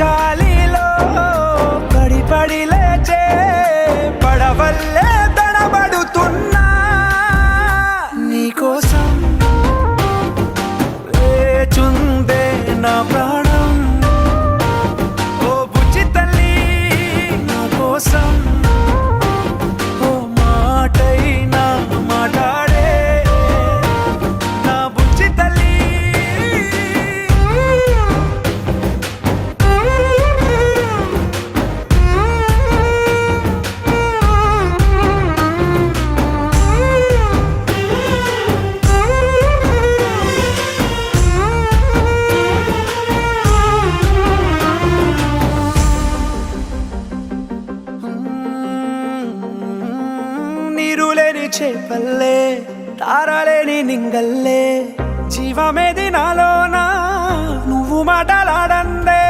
గాలిలో పడి పడి లేచే పడవల్లే తడబడుతున్నా నీకోసం లేచుందే నా ప్రాణం. ఓ బుజ్జి తల్లి నా కోసం ఓ మాటైనా మాట్లాడే నా బుజ్జి తల్లి. నీరులేని చేపల్లే తారలేని నింగల్లే జీవమేది నాలోనా నువ్వు మాటలాడందే.